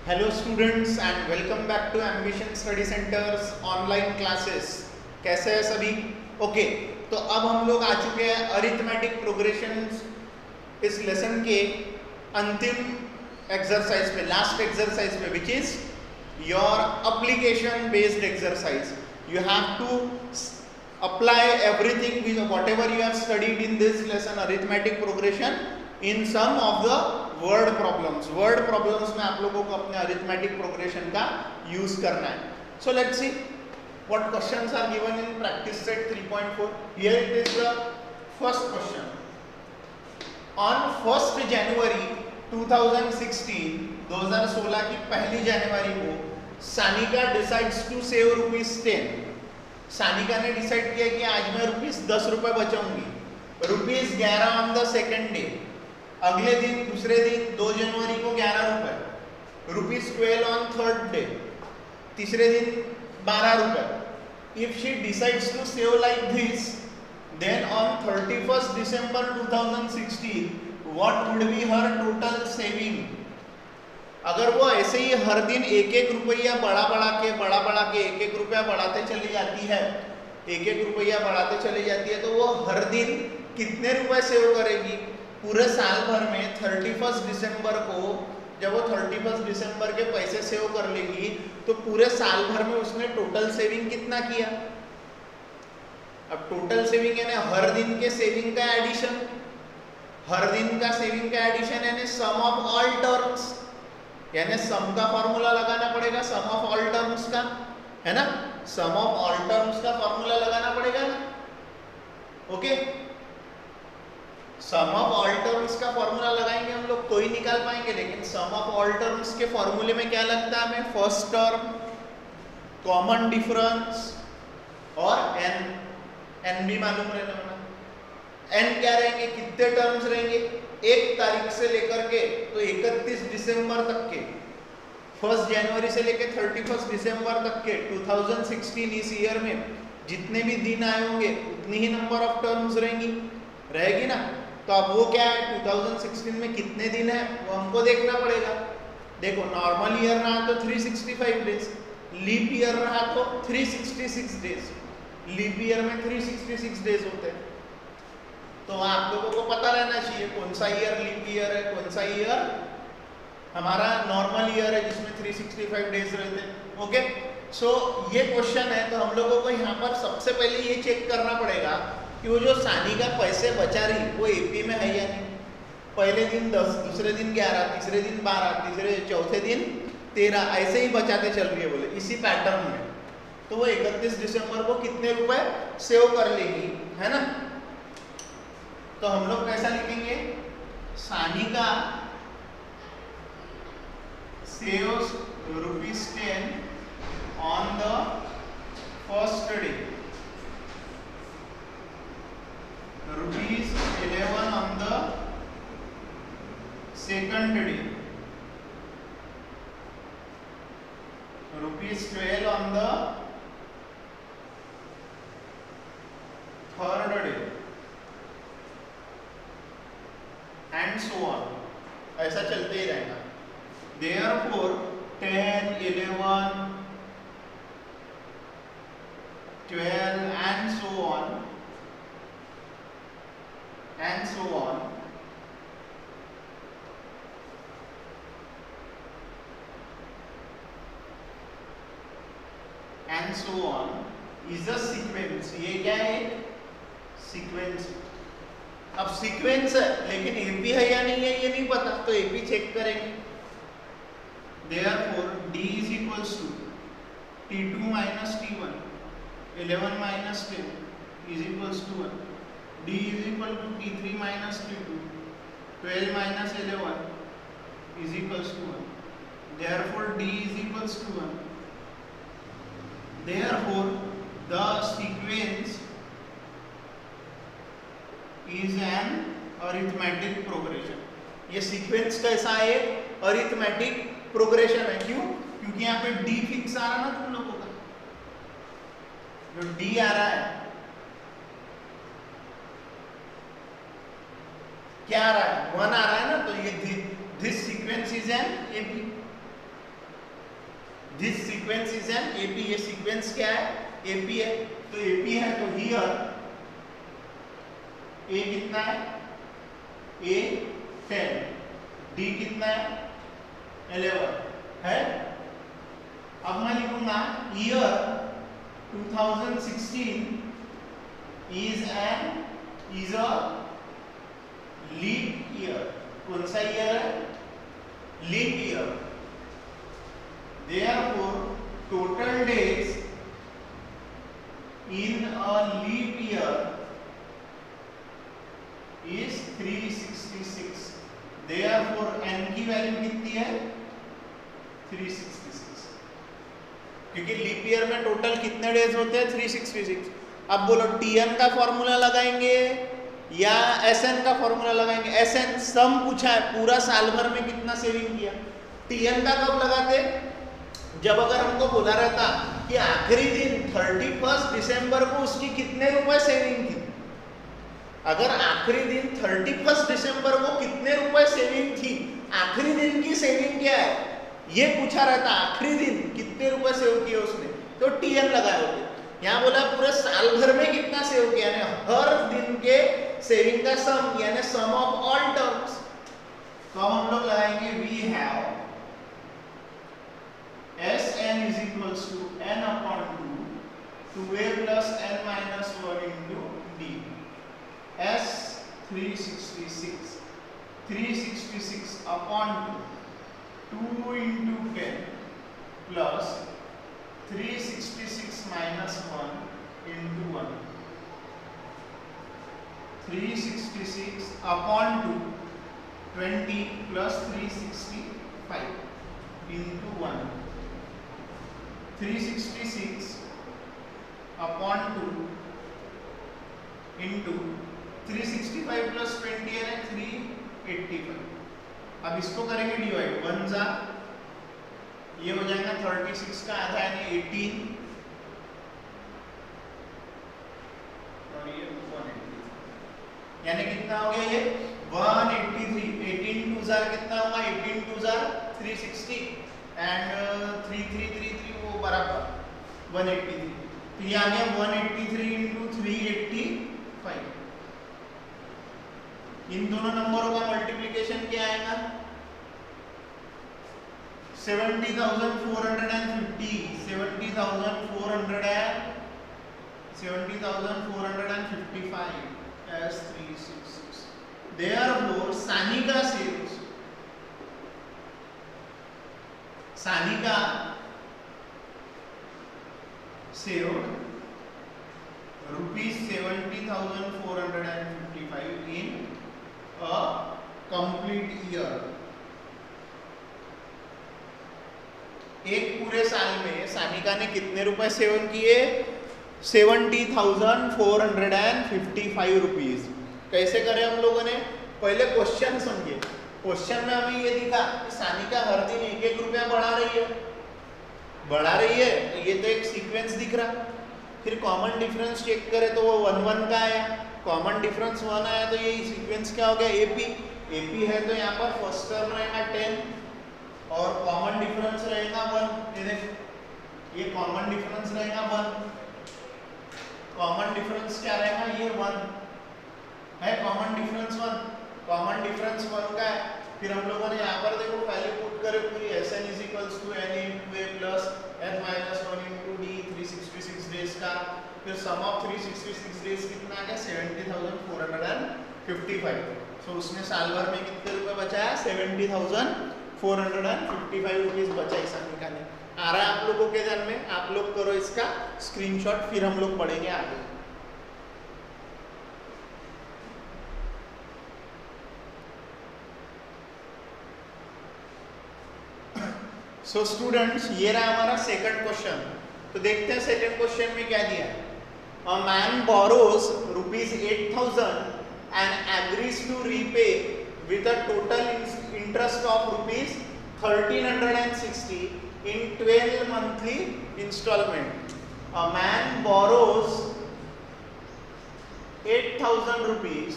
Hello students and welcome back to Ambition Study Centres online classes. कैसे हैं सभी? Okay, तो अब हम लोग आ चुके हैं अरिथमेटिक प्रोग्रेशंस इस लेसन के अंतिम एक्सरसाइज पे, लास्ट एक्सरसाइज पे, which is your application based exercise. You have to apply everything with whatever you have studied in this lesson arithmetic progression in some of the word problems. Word problems में आप लोगों को अपने arithmetic progression का use करना है. So let's see what questions are given in practice set 3.4. Here it is the first question. On 1st January 2016, 2016 की पहली जनवरी को Sanika decides to save ₹10. Sanika ने डिसाइड किया कि आज मैं ₹10 बचाऊंगी. ₹11 ऑन द सेकेंड डे. अगले दिन, दूसरे दिन 2 जनवरी को ₹12. ₹12 ऑन थर्ड डे. तीसरे दिन ₹12. If she decides to save like this, then on 31st December 2016 what would be her total saving. अगर वो ऐसे ही हर दिन एक रुपया बढ़ा के एक रुपया बढ़ाते चली जाती है, एक रुपया बढ़ाते चली जाती है, तो वो हर दिन कितने रुपए सेव करेगी? पूरे साल भर में 31 दिसंबर को जब वो 31 दिसंबर के पैसे सेव कर लेगी तो पूरे साल भर में उसने टोटल सेविंग कितना किया? अब टोटल सेविंग यानी हर दिन के सेविंग का एडिशन, हर दिन का सेविंग का एडिशन यानी सम ऑफ ऑल टर्म्स, यानी सम का फॉर्मूला लगाना पड़ेगा, सम ऑफ ऑल टर्म्स का, है ना? सम ऑफ ऑल टर्म्स का फॉर्मूला लगाना पड़ेगा ना. Okay, sum of all terms का फॉर्मूला लगाएंगे हम लोग तो ही निकाल पाएंगे. लेकिन सम ऑफ ऑल टर्म्स के फॉर्मूले में क्या लगता है हमें? फर्स्ट टर्म, कॉमन डिफरेंस और एन भी मालूम रहना होना. एन क्या रहेंगे? कितने टर्म्स रहेंगे 1 तारीख से लेकर के तो 31 दिसंबर तक के, 1 जनवरी से लेकर 31 दिसंबर तक के 2016 इस ईयर में जितने भी दिन आए होंगे उतनी ही नंबर ऑफ टर्म्स रहेगी ना. तो अब वो क्या है, 2016 में कितने दिन है वो हमको देखना पड़ेगा. देखो, नॉर्मल ईयर रहा तो 365 डेज, लीप ईयर रहा तो 366 डेज. लीप ईयर में 366 डेज होते हैं. तो आप लोगों को पता रहना चाहिए कौन सा ईयर लीप ईयर है, कौन सा ईयर हमारा नॉर्मल ईयर है जिसमें 365 डेज रहते हैं. ओके, सो ये क्वेश्चन है. तो हम लोगों को यहाँ पर सबसे पहले ये चेक करना पड़ेगा कि वो जो सानिका पैसे बचा रही वो एपी में है या नहीं. पहले दिन 10, दूसरे दिन 11, तीसरे दिन 12, चौथे दिन 13, ऐसे ही बचाते चल रही है बोले इसी पैटर्न में. तो वो 31 दिसंबर को कितने रुपए सेव कर लेगी, है ना? तो हम लोग कैसा लिखेंगे? Sanika saves ₹10 on the first day, ₹11 on the second day, ₹12 on the third day, and so on. ऐसा चलते ही रहेगा. Therefore 10, 11, 12 and so on and so on and so on is a sequence. ये क्या है? सीक्वेंस. अब सीक्वेंस है लेकिन AP है या नहीं है ये नहीं पता, तो एपी चेक करेंगे. Therefore D is equals to T2 minus T1, 11 minus 10 is equals to 1. D is equal to T3 minus T2, 12 minus 11 is equals to 1. Therefore D is equals to 1. Therefore the sequence is an arithmetic progression. ये sequence कैसा है? Arithmetic progression है. क्यों? क्योंकि यहाँ पे D fix आ रहा ना तुम लोगों का, जो D आ रहा है क्या आ रहा है? 1 आ रहा है ना. तो ये this sequence is an AP. Sequence is an AP, ये सीक्वेंस क्या है, एपी है। तो एपी है तो हियर ए कितना है, ए 10, डी कितना है 11 है। अब मैं लिखूंगा year 2016 is a leap year. कौन सा ईयर है, leap year. Therefore total days in a leap year is 366। Therefore n की वैल्यू कितनी है 366, क्योंकि लीप ईयर में टोटल कितने डेज होते हैं 366। अब बोलो tn का फॉर्मूला लगाएंगे या sn का फॉर्मूला लगाएंगे। sn सम पूछा है, पूरा साल भर में कितना सेविंग किया। tn का कब लगाते, जब अगर हमको बोला रहता कि आखिरी दिन 31 दिसंबर को उसकी कितने रुपए सेविंग थी, अगर आखिरी दिन 31 दिसंबर को कितने रुपए सेविंग थी, आखिरी दिन की सेविंग क्या है ये पूछा रहता, आखिरी दिन कितने रुपए सेव किए उसने, तो टीएन लगाए होते। यहाँ बोला पूरे साल भर में कितना सेव किया, यानी हर दिन के सेविंग का सम, यानी सम ऑफ ऑल टर्म्स। तो हम लोग लगाएंगे we have Sn is equals to n upon 2 2a plus n minus 1 into d। S 366 upon 2 into 10 plus 366 minus 1 into 1। 366 upon 2 20 plus 365 into 1। 366 upon 2 into 365 plus 20 है 385। अब इसको करेंगे डिवाइड, 1 जा ये हो जाएगा 36 का आधा यानी 18 और ये 183, यानी कितना हो गया ये 183। 18 2 जार कितना होगा, 18 2 जार 360 एंड 3333 वो बराबर 183। तो ये आ गया 183 into 385। इन दोनों नंबरों का मल्टीप्लिकेशन क्या आएगा 70,450 70,455 as 366। Therefore Sanika saves, Sanika saved rupees 70,455 in a complete year। एक पूरे साल में सानिका ने कितने रुपए सेवन किए 70,455 रुपीज। कैसे करें हम लोगों ने, पहले क्वेश्चन समझे। क्वेश्चन में हमें ये दिखा कि सानिका हर दिन 1-1 रुपया बढ़ा रही है, तो ये तो एक सीक्वेंस दिख रहा। फिर कॉमन डिफरेंस चेक करें तो वो 1-1 का आया, कॉमन डिफरेंस 1 आया, तो ये सीक्वेंस क्या हो गया एपी है। तो यहाँ पर फर्स्ट टर्म रहेगा 10 और कॉमन डिफरेंस रहेगा 1। ये देखो ये कॉमन डिफरेंस रहेगा 1, कॉमन डिफरेंस क्या रहेगा ये 1 है, कॉमन डिफरेंस 1 का है। फिर हम लोगों ने यहाँ पर देखो पहले पुट करे पूरी Sn is equals to n into a plus n minus 1 into d 366 days का। फिर सम ऑफ 366 डेज कितना आ गया 70,455। सो उसने साल भर में कितने रुपए बचाया 70,455 रुपीज बचाई सानिका ने। आ रहा है आप लोगों के ध्यान में, आप लोग करो इसका स्क्रीनशॉट, फिर हम लोग पढ़ेंगे आगे। सो स्टूडेंट्स ये रहा हमारा सेकंड क्वेश्चन। तो देखते हैं सेकंड क्वेश्चन में क्या दिया है। A man borrows rupees 8,000 and agrees to repay with a total interest of rupees 1,360 in 12 monthly installment। A man borrows 8,000 rupees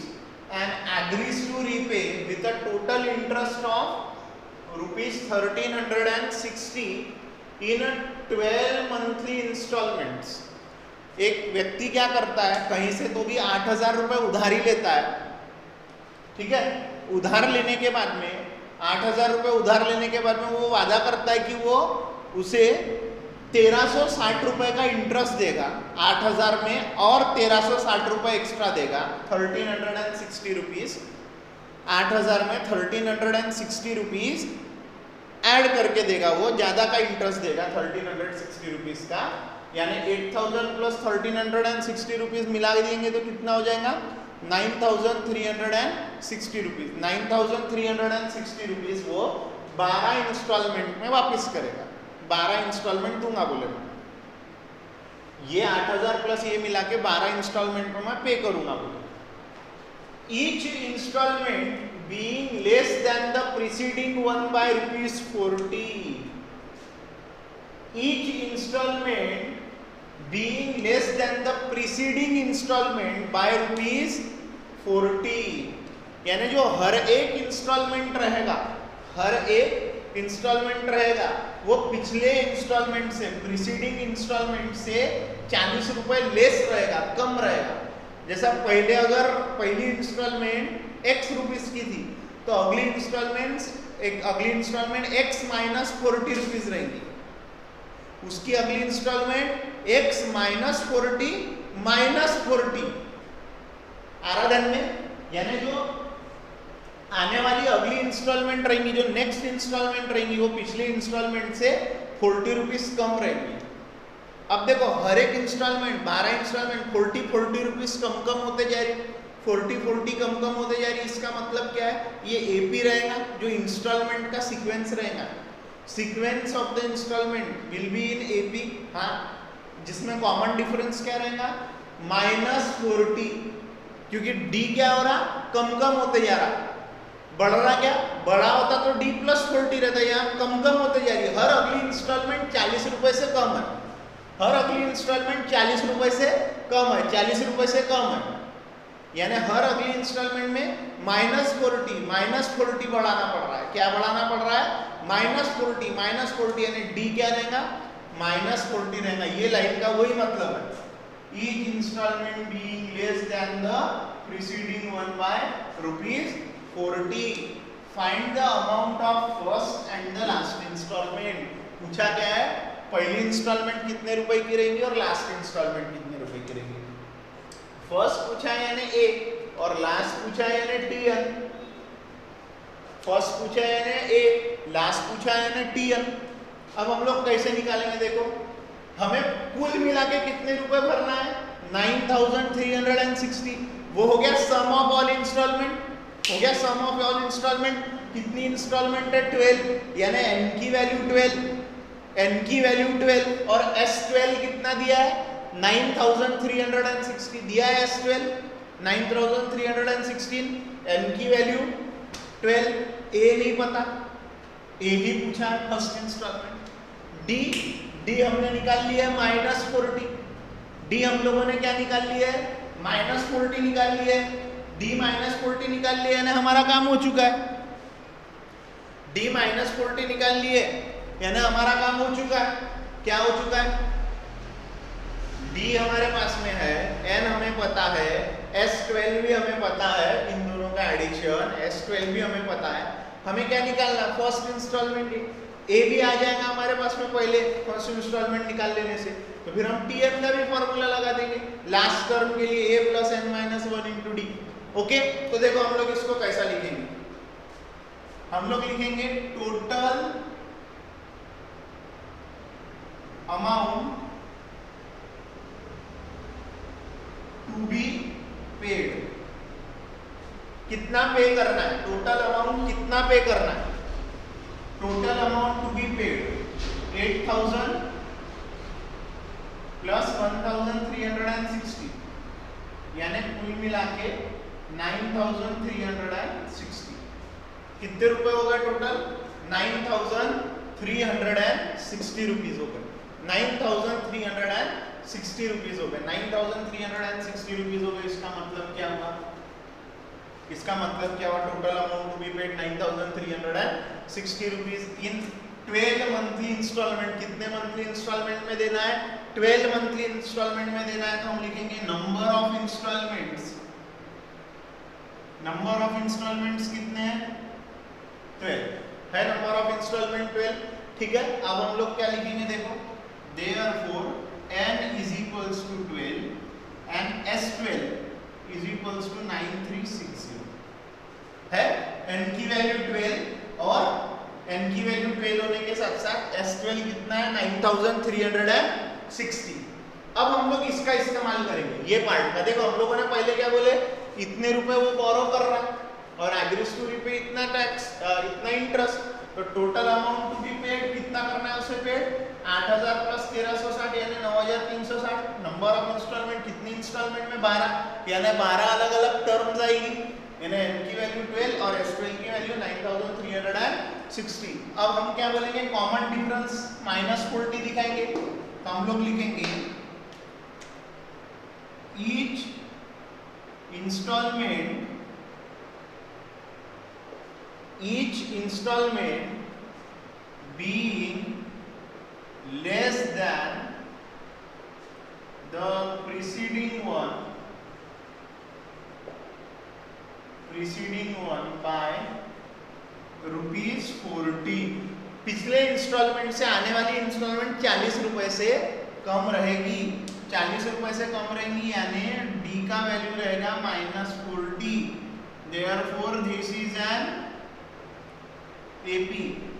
and agrees to repay with a total interest of rupees 1,360 इन 12 monthly instalments. एक व्यक्ति क्या करता है, कहीं से तो भी 8,000 रुपये उधारी लेता है, ठीक है। उधार लेने के बाद में 8,000 रुपये उधार लेने के बाद में वो वादा करता है कि वो उसे 1,360 रुपये का इंटरेस्ट देगा 8,000 में, और 1,360 रुपये एक्स्ट्रा देगा, 1,360 रुपीज़। 8,000 में 1,360 रुपीज़ ऐड करके देगा, वो ज़्यादा का इंटरेस्ट देगा 1,360 रुपीज़ का, यानी 8,000 प्लस 1,360 रुपीज़ मिला देंगे तो कितना हो जाएगा, 9,360 रुपीज़। 9,360 रुपीज़ वो 12 इंस्टॉलमेंट में वापस करेगा। 12 इंस्टॉलमेंट दूंगा बोले मैं, ये 8,000 प्लस ये मिला के 12 इंस्टॉलमेंट में मैं पे करूंगा बोले। Each instalment being less than the preceding one by ₹40। Each instalment being less than the preceding instalment by ₹40, यानी जो हर एक इंस्टॉलमेंट रहेगा, हर एक इंस्टॉलमेंट रहेगा वो पिछले इंस्टॉलमेंट से, प्रीसीडिंग इंस्टॉलमेंट से 40 रुपए लेस रहेगा, कम रहेगा। जैसा पहले अगर पहली इंस्टॉलमेंट x रुपीस की थी तो अगली इंस्टॉलमेंट x माइनस 40 रुपीज रहेंगी, उसकी अगली इंस्टॉलमेंट x माइनस 40 माइनस 40 आराधन में, यानी जो आने वाली अगली इंस्टॉलमेंट रहेंगी, जो नेक्स्ट इंस्टॉलमेंट रहेंगी वो पिछले इंस्टॉलमेंट से 40 रुपीज कम रहेंगी। अब देखो हर एक इंस्टॉलमेंट 12 इंस्टॉलमेंट 40 रुपीज कम होते जा रही, 40 कम होते जा रही। इसका मतलब क्या है, ये एपी रहेगा, जो इंस्टॉलमेंट का सीक्वेंस रहेगा, sequence of the instalment will be in AP. हाँ, जिसमें कॉमन डिफरेंस क्या रहेगा, -40, क्योंकि डी क्या हो रहा, कम होते जा रहा, बढ़ रहा क्या, बड़ा होता तो डी प्लस 40 रहता है, यहाँ कम होते जा रही है। हर अगली इंस्टॉलमेंट 40 रुपए से कम है, हर अगली इंस्टॉलमेंट 40 रुपए से कम है, 40 रुपए से कम है, यानी हर अगली इंस्टॉलमेंट में -40 बढ़ाना पड़ रहा है। क्या बढ़ाना पड़ रहा है, -40 यानी डी क्या रहेगा, -40 रहेगा। ये लाइन का वही मतलब है, each instalment being less than the preceding one by ₹40। Find the amount of first and the last instalment. पूछा क्या है, पहली इंस्टॉलमेंट कितने रुपए की रहेगी और लास्ट इंस्टॉलमेंट कितने रुपए की रहेगी। फर्स्ट पूछा है यानी ए, और लास्ट पूछा है यानी टीएन। फर्स्ट पूछा है यानी ए, लास्ट पूछा है यानी टीएन। अब हम लोग कैसे निकालेंगे, देखो हमें कुल मिला के कितने रुपए भरना है, 9,360। वो हो गया सम ऑफ ऑल इंस्टॉलमेंट, हो गया सम ऑफ ऑल इंस्टॉलमेंट। कितनी इंस्टॉलमेंट है, 12, यानी n की वैल्यू 12 और S12 कितना दिया है, 9,360 दिया है। S12 9,316, n की वैल्यू 12, a नहीं पता, a ही पूछा है फर्स्ट इंस्टॉलमेंट। डी हमने निकाल लिया है -40, डी हम लोगों ने क्या निकाल लिया है, -40 निकाल लिया है। डी -40 निकाल लिया है, हमारा काम हो चुका है। डी -40 निकाल लिए यानी हमारा काम हो चुका है। क्या हो चुका है, डी हमारे पास में है, एन हमें पता है, S12 भी हमें पता है, इन दोनों का एडिशन S12 भी हमें पता है। हमें क्या निकालना, फर्स्ट इंस्टॉलमेंट। ए भी आ जाएगा हमारे पास में पहले फर्स्ट इंस्टॉलमेंट निकाल लेने से, तो फिर हम टीएम का भी फॉर्मूला लगा देंगे लास्ट टर्म के लिए, a + n - 1 × d। ओके, तो देखो हम लोग इसको कैसा लिखेंगे, हम लोग लिखेंगे total amount to be paid. कितना पे करना है, टोटल अमाउंट कितना पे करना है, total amount to be paid 8,000 plus 1,360, यानी कुल मिला के 9,360। कितने रुपए हो गए टोटल, 9,360 रुपीज हो गए, 9,360 रुपीज हो गए, 9,360 रुपीज हो गए। इसका मतलब क्या हुआ, इसका मतलब क्या हुआ, total amount to be paid 9,360 rupees in 12 monthly instalment, कितने मंथली इंस्टॉलमेंट में देना है? 12 मंथली इंस्टॉलमेंट में देना है, तो हम लिखेंगे number of instalments, number of instalments कितने हैं? 12 है, नंबर ऑफ इंस्टॉलमेंट 12, ठीक है। अब हम लोग क्या लिखेंगे देखो, therefore n is equals to 12 and S12 is equals to 9360 है। n की वैल्यू 12 और n की वैल्यू 12 होने के साथ साथ S12 कितना है? 9360। अब हम लोग इसका इस्तेमाल करेंगे ये पार्ट का। देखो हम लोगों ने पहले क्या बोले, इतने रुपए वो बोरो कर रहा है और एग्रीज टू रीपे इतना टैक्स, इतना इंटरेस्ट, तो total amount to be paid कितना करना है उसे पेड? 8000 प्लस 1360 यानी 9360। नंबर ऑफ इंस्टॉलमेंट कितनी इंस्टॉलमेंट में? 12, यानी 12 अलग अलग टर्म्स आएगी, यानी n की वैल्यू 12 और S12 की वैल्यू 9360। अब हम क्या बोलेंगे, कॉमन डिफरेंस -40 दिखाएंगे, तो हम लोग लिखेंगे each installment being less than the preceding one by ₹40। पिछले इंस्टॉलमेंट से आने वाली इंस्टॉलमेंट 40 रुपए से कम रहेगी, 40 रुपए से कम रहेगी, यानी d का वैल्यू रहेगा -40। Therefore this is an AP,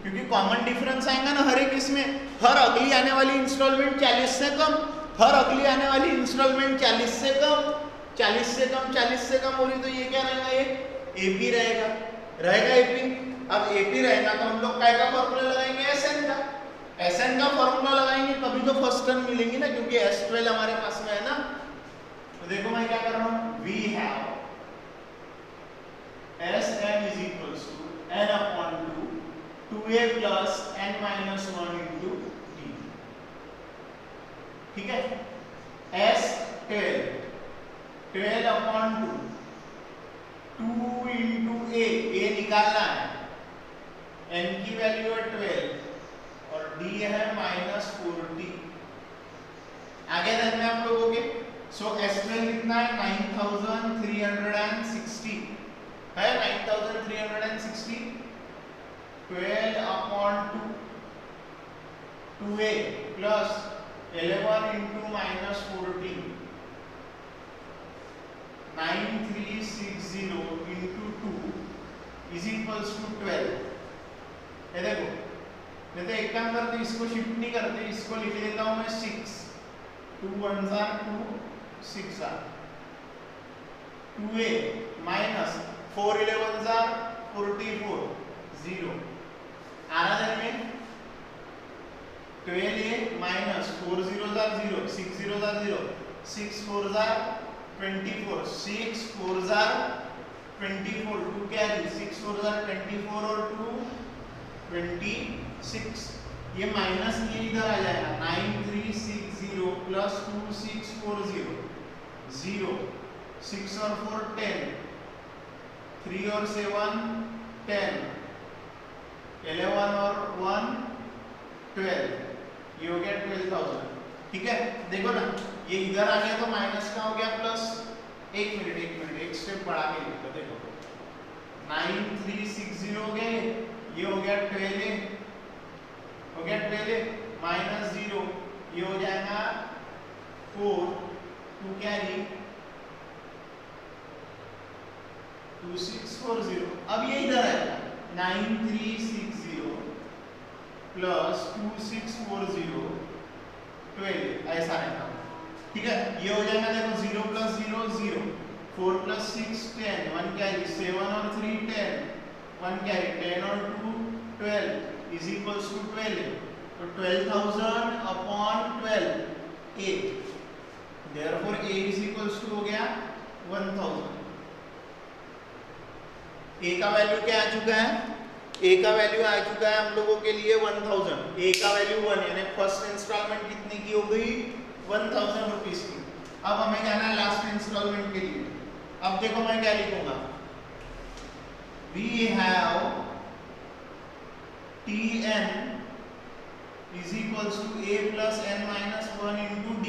क्योंकि कॉमन डिफरेंस आएगा ना हर एक इसमें, हर अगली आने वाली इंस्टॉलमेंट 40 से कम, हर अगली आने वाली इंस्टॉलमेंट 40 से कम, 40 से कम, 40 से कम हो रही, तो ये क्या रहेगा? ये AP रहेगा AP। अब AP रहेगा तो हम लोग काय का फॉर्मूला लगाएंगे? SN का फॉर्मूला लगाएंगे, तभी तो फर्स्ट टर्म मिलेंगी ना, क्योंकि S12 हमारे पास में है ना। तो देखो मैं क्या कर रहा हूं, we have SN is equals to n upon 2a plus n minus 1 into d, ठीक है। S12 upon 2 into a निकालना है, n की वैल्यू है 12 और d है -40। आगे देखना आप लोगों के, सो S12 कितना है? 9360 है, 9360। 12 upon 2a plus 11 into -40, 9360 into 2 is equals to 12। ये देखो, नहीं तो एक काम करते, इसको शिफ्ट नहीं करते, इसको लिख देता हूं मैं 6, 2 1s are 2, 6 are 2a minus 4 11s are 44, 0 आना देन में 12a minus 4 zeros are 0, 6 zeros are 0, 6 4s are 24, 6 4s are 24, 2 carry, 6 4s are 24 और 2 26। ये माइनस ये इधर आ जाएगा, 9360 प्लस 2640, 0 6 और 4 10, 3 और 7 10, 11 और 1 12, ये हो गया 12,000, ठीक है। देखो ना, ये इधर आ गया तो माइनस का हो गया प्लस। एक मिनट एक स्टेप बढ़ा के लिखो, देखो 9360 हो गया, ये हो गया 12a, हो गया 12a माइनस 0, ये हो जाएगा 4, 2 कैरी 2640। अब ये इधर आएगा 9360 प्लस 2640 12, ऐसा रहेगा, ठीक है। ये हो जाएगा, देखो 0 प्लस 0 0, 4 प्लस 6 10, 1 कैरी, 7 और 3 10, 1 कैरी, 10 और 2 12 is equals to 12। तो 12,000 upon 12 8, therefore a is equals to हो गया 1000। a का वैल्यू क्या आ चुका है? a का वैल्यू आ चुका है हम लोगों के लिए 1000। a का वैल्यू 1, यानी फर्स्ट इंस्टॉलमेंट कितने की हो गई? 1000 रुपीस की। अब हमें जाना है लास्ट इंस्टॉलमेंट के लिए। अब देखो मैं क्या लिखूंगा, we have TN is equals to a plus n minus 1 into d.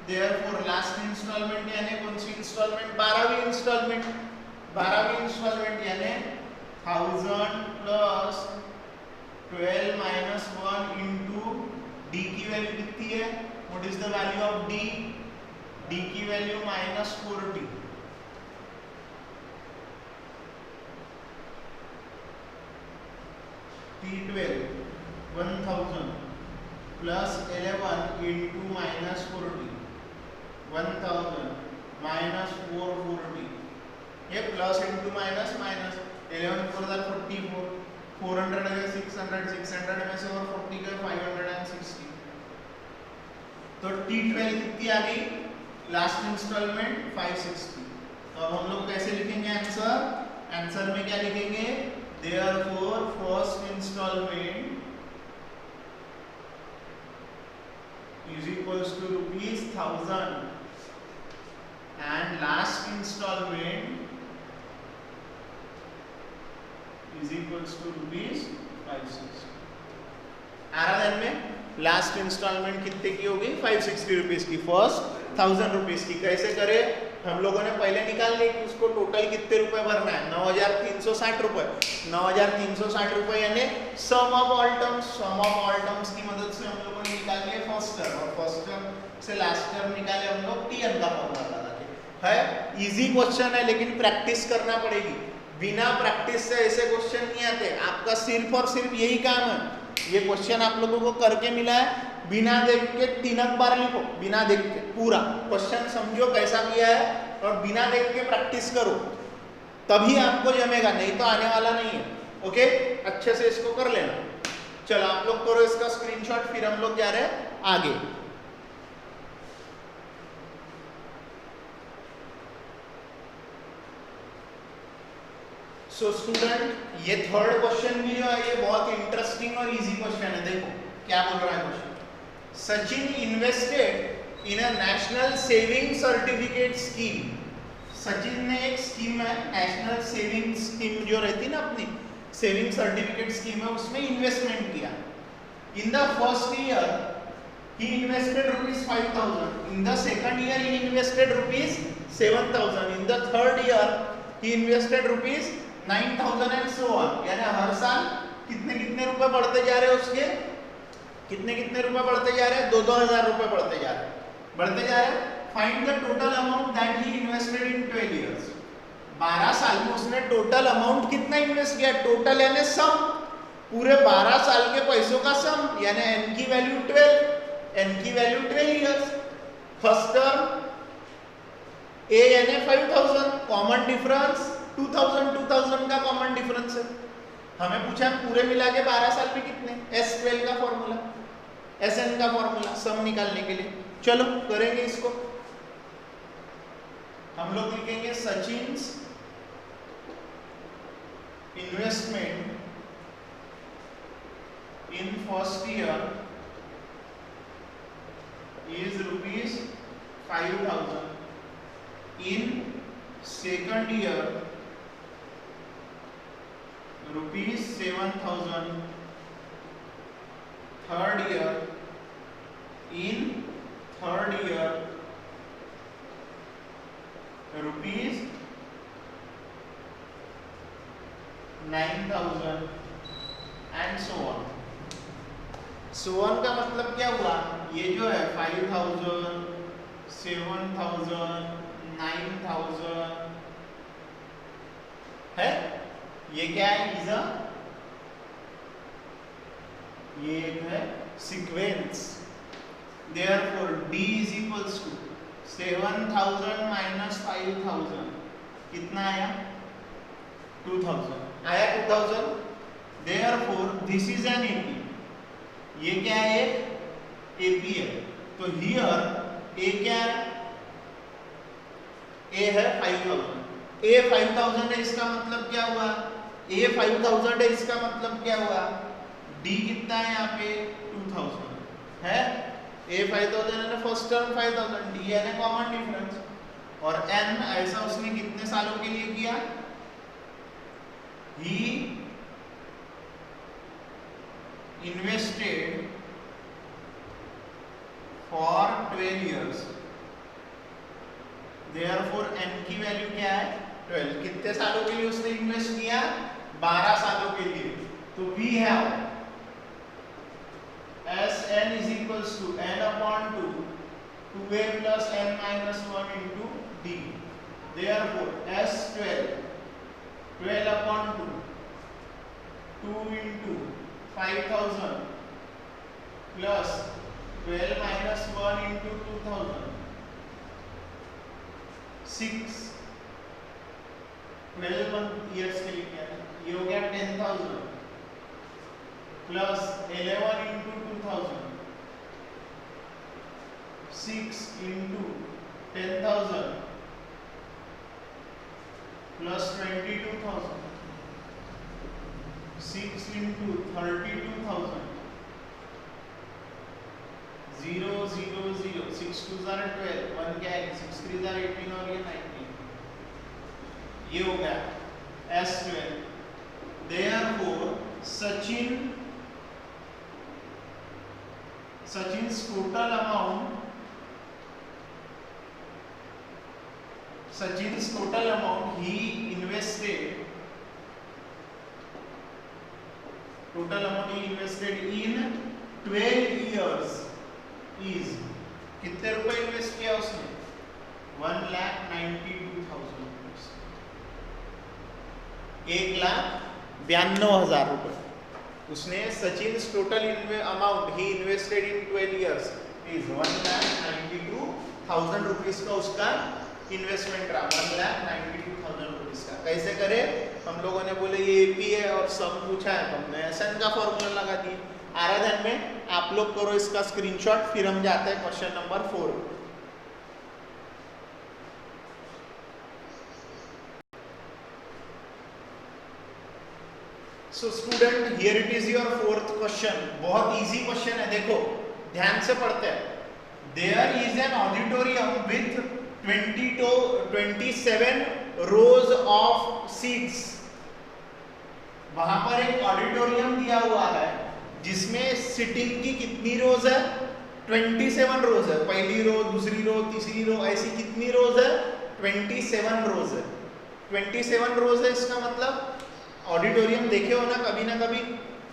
Therefore last installment यानी कौन सी installment? 12वीं installment. 12वीं installment यानी 1000 plus 12 minus 1 into d की वैल्यू कितनी है? What is the value of d? d की value minus 40. T12 1000 plus 11 into minus 40. 1000 minus 440. ये प्लस इंटू माइनस माइनस 11 4 44 400 है 600 600 में से और 40 का 560. तो T12 कितनी आ गई? Last instalment 560. तो अब हम लोग कैसे लिखेंगे आंसर? आंसर में क्या लिखेंगे? Therefore first installment is equals to rupees 1000 and last installment is equals to rupees 560. आराधन में लास्ट इंस्टॉलमेंट कितने की होगी? 560 रुपीज की. फर्स्ट 1000 रुपीज की. कैसे करे? हम लोगों ने पहले निकाल लिया कि उसको टोटल कितने रुपए भरना है. 9360 रुपए. 9360 रुपए यानी sum of all terms. Sum of all terms की मदद से हम लोगों ने निकाल लिया फर्स्ट टर्म और फर्स्ट टर्म से लास्ट टर्म निकाले हम लोग टीएन का फॉर्मूला लगा के. है इजी क्वेश्चन है लेकिन प्रैक्टिस करना पड़ेगी. बिना प्रैक्टिस से ऐसे क्वेश्चन नहीं आते. आपका सिर्फ और सिर्फ यही काम है. ये क्वेश्चन आप लोगों को करके मिला है. बिना देख के 3 बार लिखो. बिना देख के पूरा क्वेश्चन समझो कैसा किया है और बिना देख के प्रैक्टिस करो, तभी आपको जमेगा, नहीं तो आने वाला नहीं है. ओके, अच्छे से इसको कर लेना. चलो आप लोग करो इसका स्क्रीनशॉट, फिर हम लोग जा रहे हैं आगे. सो स्टूडेंट, ये थर्ड क्वेश्चन भी जो है ये बहुत इंटरेस्टिंग और इजी क्वेश्चन है. देखो क्या बोल रहा है question. Sachin invested in a national saving certificate scheme. Sachin ने एक स्कीम है, नेशनल सेविंग स्कीम जो रहती ना अपनी सेविंग सर्टिफिकेट स्कीम है, उसमें इन्वेस्टमेंट किया. इन the first year he invested ₹5000. In the second year he invested ₹7000. In the third year he invested ₹9000 and so on. यानी हर साल कितने कितने रुपए बढ़ते जा रहे हैं उसके, कितने कितने रुपए बढ़ते जा रहे हैं? 2-2000 रुपए बढ़ते जा रहे हैं, बढ़ते जा रहे हैं. Find the total amount that he invested in 12 years. 12 साल में उसने टोटल अमाउंट कितना इन्वेस्ट किया? टोटल यानी सम, पूरे 12 साल के पैसों का सम, यानी n की वैल्यू 12, n की value 12 years. First term a यानी 5000, कॉमन डिफरेंस 2000 का कॉमन डिफरेंस है. हमें पूछा पूरे मिला के 12 साल में कितने? S12 का फॉर्मूला, Sn का फॉर्मूला सम निकालने के लिए. चलो करेंगे इसको. हम लोग लिखेंगे Sachin's investment in first year is ₹5000. In second year ₹7000. Third year, in third year ₹9000 and so on. So on का मतलब क्या हुआ? ये जो है 5000, 7000, 9000 है, ये क्या है? इज ये एक है sequence. Therefore d is equals to 7000 minus 5000 कितना आया? 2000 आया. 2000. Therefore this is an AP. ये क्या है? AP है. तो हियर A क्या है? A है 5000. A 5000 है, इसका मतलब क्या हुआ? A 5000 है, इसका मतलब क्या हुआ? D कितना है यहाँ पे? 2000 है. A 5000 है ना फर्स्ट टर्म 5000, D है ना कॉमन डिफरेंस, और N ऐसा उसने कितने सालों के लिए किया? He invested for 12 years। Therefore n की वैल्यू क्या है 12। कितने सालों के लिए उसने इन्वेस्ट किया 12 सालों के लिए। तो we have Sn is equals to n upon 2 2a plus n minus 1 into d। Therefore S12 12 upon 2 2 into 5000 plus 12 minus 1 into 2000 6 12 years के लिए क्या है ये हो गया 10,000 plus 11 into 2000 6 into 10,000 plus 22,000 6 into 32,000 0 0 0 6 2s are 12 1 क्या है 6 3s are 18 और ये 19 ये हो गया S12। Therefore Sachin's total amount he invested in 12 years is कितने रुपए इन्वेस्ट किया उसने 1,92,000 रुपीस 1,92,000 रुपए उसने Sachin total amount he invested in 12 years is 1,92,000 rupees का उसका इन्वेस्टमेंट रहा 1,92,000 रुपीस का। कैसे करे हम लोगों ने बोले ये एपी है और सम पूछा है तो हमने एसएन का फॉर्मूला लगा दिए। आ रहा ध्यान में आप लोग करो इसका स्क्रीनशॉट फिर हम जाते हैं question number 4। So student here it is your fourth question. बहुत इजी क्वेश्चन है देखो ध्यान से पढ़ते हैं। There is an auditorium with 27 rows of seats. वहां पर एक ऑडिटोरियम दिया हुआ है जिसमें सिटिंग की कितनी रोज है 27 रोज है। पहली रो दूसरी रो तीसरी रो ऐसी कितनी रोज है 27 रोज है। 27 रोज है इसका मतलब ऑडिटोरियम देखे हो ना कभी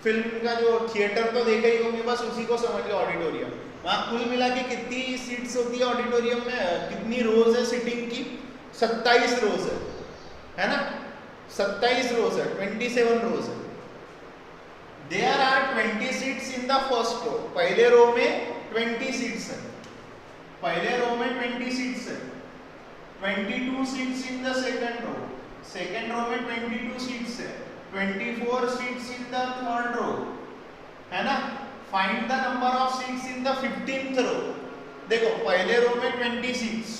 फिल्म का जो थिएटर तो देखे ही होंगे बस उसी को समझ लो ऑडिटोरियम। वहाँ कुल मिला के कितनी सीट्स होती है ऑडिटोरियम में कितनी रोज है सिटिंग की 27 रोज है ना 27 रोज है 27 रोज है। There are 20 seats in the first row. पहले रो में 20 सीट्स है पहले रो में 20 सीट्स है 22 seats in the second row. Second row में 22 सीट्स है 24 seats in the third row है ना। Find the number of seats in the 15th row. देखो पहले रो में 20 सीट्स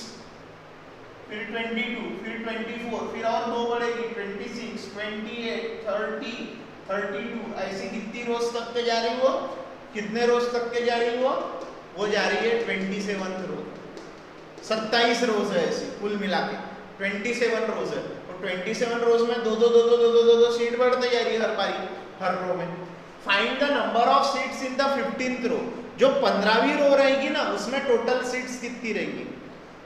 फिर 22 फिर 24 फिर और दो बढ़ेगी 26 28 30 32 ऐसी कितनी रोज तक के जा रही वो कितने रोज तक के जा रही वो जा रही है 27th रो। 27 रोज है ऐसी कुल मिला के 27 रोज है। 27 रोज में दो सीट बढ़ते जा रही है हर बारी हर रो में। Find the number of seats in the 15th रो। जो 15वीं रो रहेगी ना उसमें टोटल सीट्स कितनी रहेगी।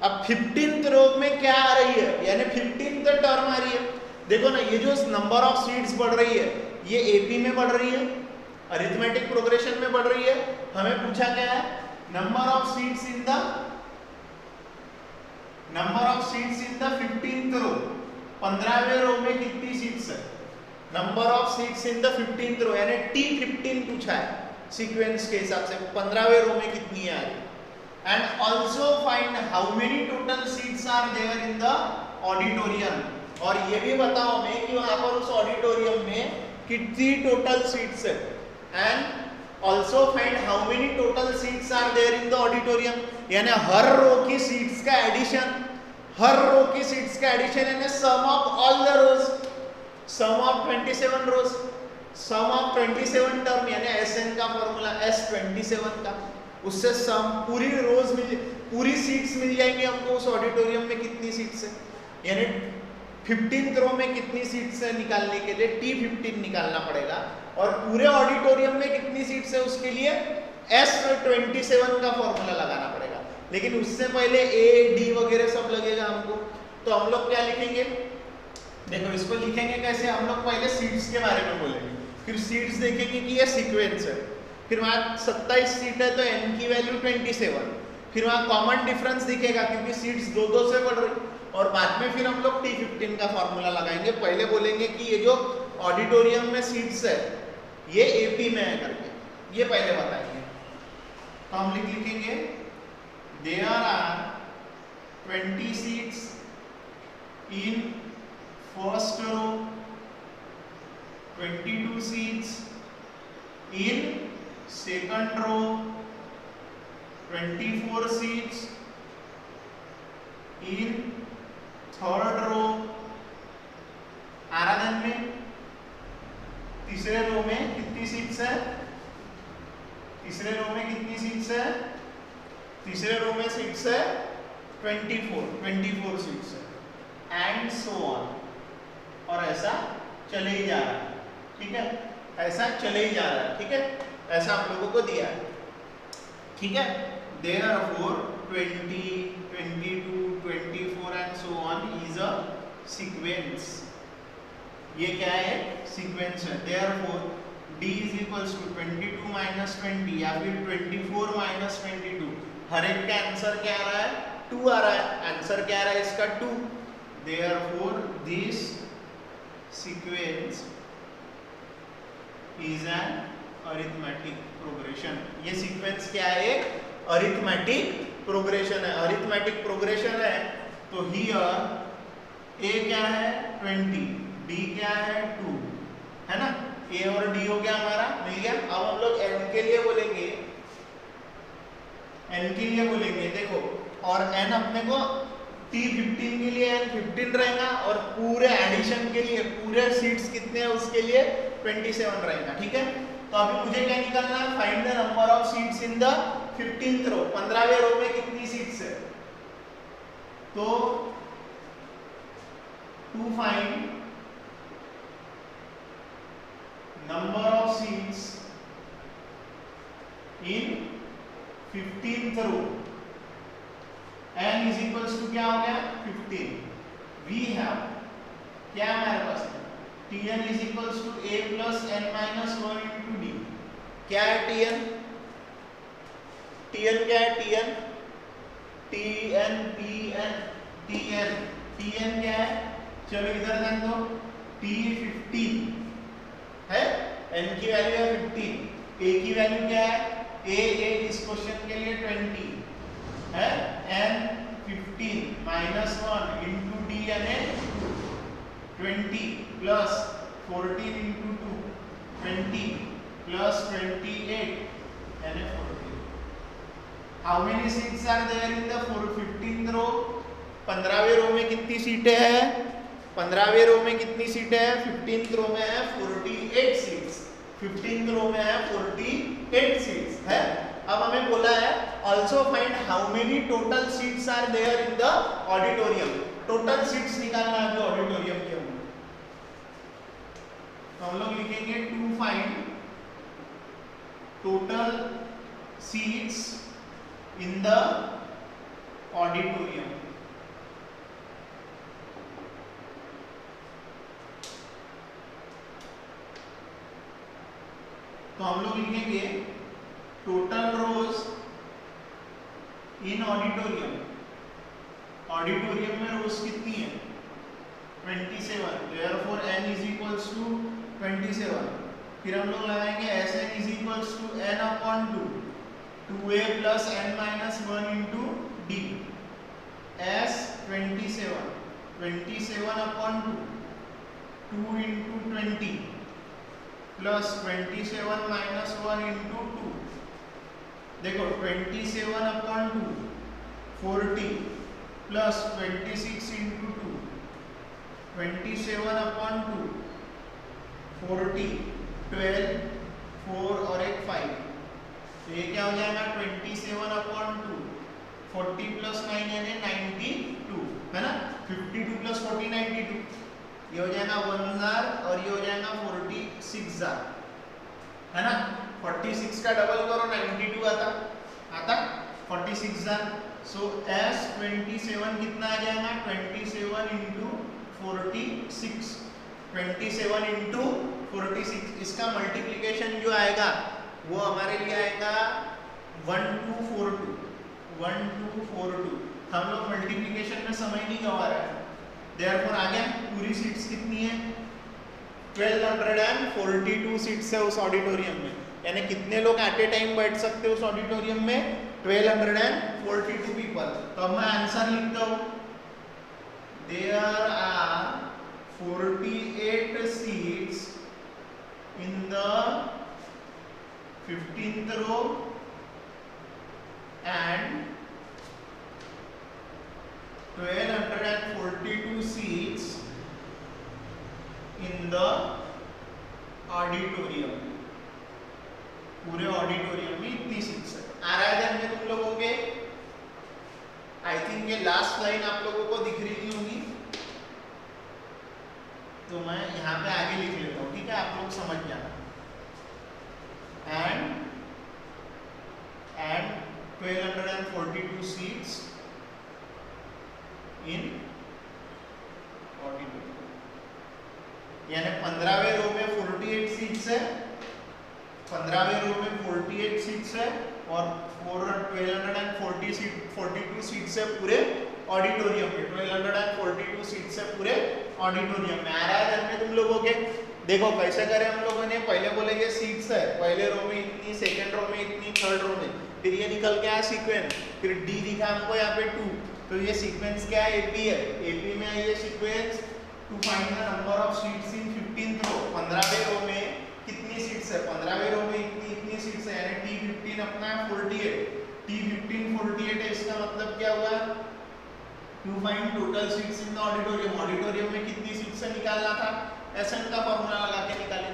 अब 15th रो में क्या आ रही है यानी 15th टर्म आ रही है। देखो ना ये जो नंबर ऑफ सीट्स बढ़ रही है ये एपी में बढ़ रही है अरिथमेटिक प्रोग्रेशन में बढ़ रही है। हमें पूछा क्या है number of seats in the 15th row. 15वें रो में कितनी सीट्स है number of seats in the 15th रो यानी T15 पूछा है सीक्वेंस के हिसाब से 15वें रो में कितनी आ रही। And also find how many total seats are there in the auditorium. और ये भी बताओ हमें कि वहां पर उस ऑडिटोरियम में कितनी टोटल सीट्स है। And also find how many total seats are there in the auditorium यानी हर रो की सीट्स का एडिशन यानी sum of all the rows sum of 27 rows sum of 27 term यानी एसएन का फॉर्मूला S27 का उससे सम पूरी सीट्स मिल जाएंगी हमको उस ऑडिटोरियम में कितनी सीट्स है यानी 15th रो में कितनी सीट्स है निकालने के लिए T15 निकालना पड़ेगा और पूरे ऑडिटोरियम में कितनी सीट्स है उसके लिए S27 का फॉर्मूला लगाना पड़ेगा, लेकिन उससे पहले A D वगैरह सब लगेगा हमको। तो हम लोग क्या लिखेंगे, देखो इसको लिखेंगे कैसे, हम लोग पहले सीट्स के बारे में बोलेंगे, फिर सीट्स देखेंगे कि ये सीक्वेंस है, फिर वहाँ 27 सीट है तो n की वैल्यू 27, फिर वहाँ कॉमन डिफरेंस दिखेगा क्योंकि सीट्स दो दो से बढ़ रही, और बाद में फिर हम लोग T15 का फॉर्मूला लगाएंगे। पहले बोलेंगे कि ये जो ऑडिटोरियम में सीट्स है ये AP में है करके, ये पहले बताएंगे। तो हम लिखेंगे there are 20 seats in first row, 22 seats in second row, 24 seats in third row। आराधन में तीसरे रो में कितनी सीट्स है, तीसरे रो में कितनी सीट्स है, तीसरे रो में सीट्स है 24 सीट्स है, एंड सो ऑन, और ऐसा चले ही जा रहा है, ठीक है, ऐसा चले ही जा रहा है, ठीक है, ऐसा आप लोगों को दिया है, ठीक है। Therefore 20, 22, 24 and so on is a sequence। ये क्या है, सीक्वेंस है। Therefore D is equals to 22 minus 20 या फिर 24 minus 22, हर एक का आंसर क्या आ रहा है, 2 आ रहा है, आंसर क्या आ रहा है इसका 2। Therefore this sequence is an arithmetic progression। ये सीक्वेंस क्या है, अरिथमेटिक प्रोग्रेशन है। अरिथमेटिक प्रोग्रेशन है तो हियर A क्या है 20, D क्या है 2, है ना, A और D हो गया हमारा, मिल गया। अब हम लोग N के लिए बोलेंगे, N के लिए बोलेंगे, देखो, और N अपने को T15 के लिए N 15 रहेगा, और पूरे एडिशन के लिए पूरे सीट्स कितने हैं उसके लिए 27 रहेगा, ठीक है। तो अभी मुझे क्या निकालना है, find the number of seats in the 15th row, 15वें रो में कितनी सीट्स है। तो to find number of seats in 15th row, n is equals to क्या हो गया 15। वी हैव क्या हमारे पास Tn is equals to a plus n minus 1 into D. क्या है Tn, Tn क्या है, Tn Tn Tn Tn Tn क्या है, चलो इधर ध्यान दो, T15 है, n की वैल्यू है 15, a की वैल्यू क्या है, a इस क्वेश्चन के लिए 20 है, n 15 माइनस 1 इंटू डी यानी 20 प्लस 14 इंटू 2 20 प्लस 28 यानी 40। How many seats are there in the 15th row, 15वें रो में कितनी सीटें हैं, 15वें रो में कितनी सीटें हैं, 15th रो में है 48 सीट्स, 15th रो में है 48 सीट्स है। अब हमें बोला है also find how many total seats are there in the auditorium, total seats निकालना है अभी ऑडिटोरियम के अंदर। तो हम लोग लिखेंगे to find total seats in the auditorium. तो हम लोग लिखेंगे total rows in auditorium, auditorium में रोज कितनी है 27, therefore n is equals to 27। फिर हम लोग लगाएंगे Sn is equals to n upon 2, 2a plus n minus 1 into d, S 27, 27 upon 2, 2 into 20 plus 27 minus 1 into 2, देखो 27 upon 2 40 plus 26 into 2, 27 upon 2 40 12 4 और एक 5, तो ये क्या हो जाएगा 27 upon 2 40 plus 9 यानी 92 है ना, 52 plus 40 92, ये हो जाएगा 1000 और ये हो जाएगा 46,000 है ना, 40 46 का डबल करो 92 आता 46 जा। सो S27 कितना आ जाएगा 27 इंटू 46, 27 इंटू 46, इसका मल्टीप्लीकेशन जो आएगा वो हमारे लिए आएगा 1242। हम लोग मल्टीप्लीकेशन में समय नहीं गवा रहे हैं। देयरफॉर आ गया। पूरी सीट्स कितनी है 1242 सीट्स है उस ऑडिटोरियम में, यानी कितने लोग एट ए टाइम बैठ सकते हैं उस ऑडिटोरियम में 1242 पीपल। तो अब मैं आंसर लिखता हूं, there are 48 seats in the 15th row and 1242 seats in the auditorium. पूरे ऑडिटोरियम में इतनी सीट्स है। आ रहा है ध्यान में तुम लोगों के? आई थिंक ये लास्ट लाइन आप लोगों को दिख रही होगी, तो मैं यहाँ पे आगे लिख लेता हूँ, ठीक है, आप लोग समझ जाना। and 1242 seats in auditorium, यानी 15वें रो में 48 सीट्स है, 15वें रो में 48 सीट्स है और 1242 सीट्स है पूरे ऑडिटोरियम में। 1242 सीट्स है पूरे ऑडिटोरियम में। आ रहा है ध्यान में तुम लोगों के? देखो कैसे करें हम लोगों ने, पहले बोले ये सीट्स है, पहले रो में इतनी, सेकंड रो में इतनी, थर्ड रो में, फिर ये निकल के आया सीक्वेंस, फिर डी दिखा हमको यहाँ पे 2, तो ये सीक्वेंस क्या है एपी है, एपी में ये sequence to find the number of seats in 15th row. 15वें रो में कितनी सीट्स है, 15वें रो में इतनी सीट्स है, यानी T15 अपना है 48, T15 48 है, इसका मतलब क्या हुआ to find total seats in the auditorium. Auditorium में कितनी सीट्स है निकालना था, एसएन का फॉर्मूला लगा के निकाले।